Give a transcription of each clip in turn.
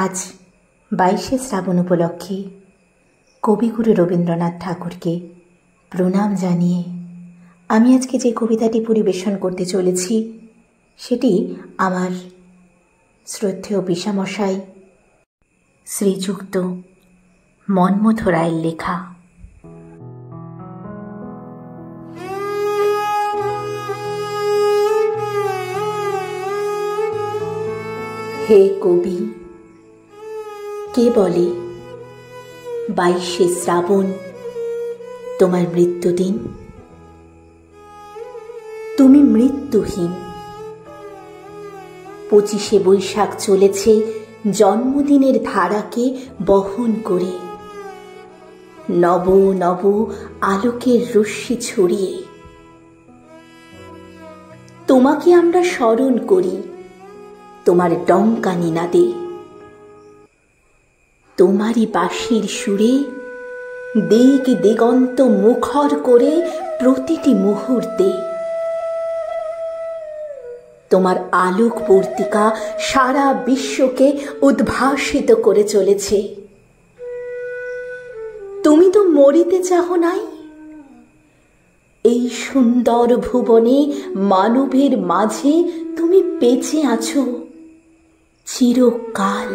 আজ 22শে শ্রাবণ উপলক্ষে কবিগুরু রবীন্দ্রনাথ ঠাকুরকে প্রণাম জানিয়ে আমি আজকে যে কবিতাটি পরিবেশন করতে চলেছি সেটি আমার শ্রদ্ধেয় পিসামশাই শ্রীযুক্ত মন্মথ রায়ের লেখা। হে কবি, কে বলে 22শে শ্রাবণ তোমার মৃত্যুদিন? তুমি মৃত্যুহীন। 25শে বৈশাখ চলেছে জন্মদিনের ধারাকে বহন করে, নব নব আলোকের রশ্মি ছড়িয়ে। তোমাকে আমরা স্মরণ করি তোমার ডঙ্কা নিনাদে, তোমারই বাঁশির সুরে দিক দিগন্ত মুখর করে প্রতিটি মুহূর্তে। তোমার আলোক বর্তিকা সারা বিশ্বকে উদ্ভাসিত করে চলেছে। তুমি তো মরিতে চাহ নাই। এই সুন্দর ভুবনে মানবের মাঝে তুমি বেঁচে আছো চিরকাল।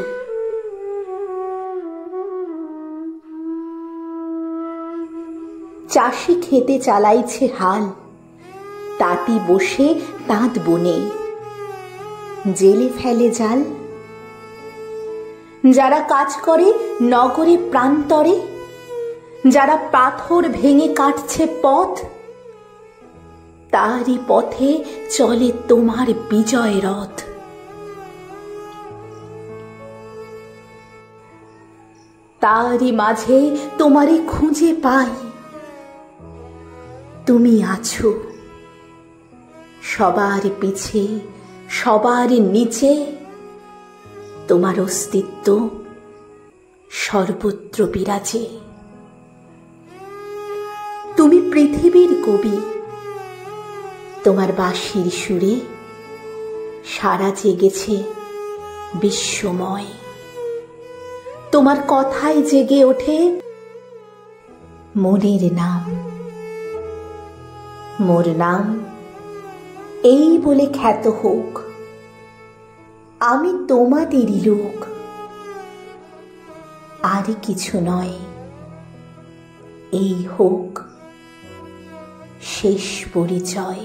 চাষি খেতে চালাইছে হাল, তাঁতি বসে তাঁত বনে, জেলে ফেলে জাল। যারা কাজ করে নগরে প্রান্তরে, যারা পাথর ভেঙে কাটছে পথ, তারই পথে চলে তোমার বিজয় রথ। তারই মাঝে তোমারে খুঁজে পাই। তুমি আছো সবার পিছে, সবার নিচে। তোমার অস্তিত্ব সর্বত্র বিরাজে। তুমি পৃথিবীর কবি। তোমার বাঁশির সুরে সারা জেগেছে বিশ্বময়। তোমার কথায় জেগে ওঠে মনের নাম। মোর নাম এই বলে খ্যাত হোক, আমি তোমাদেরই লোক। আর কিছু নয়, এই হোক শেষ পরিচয়।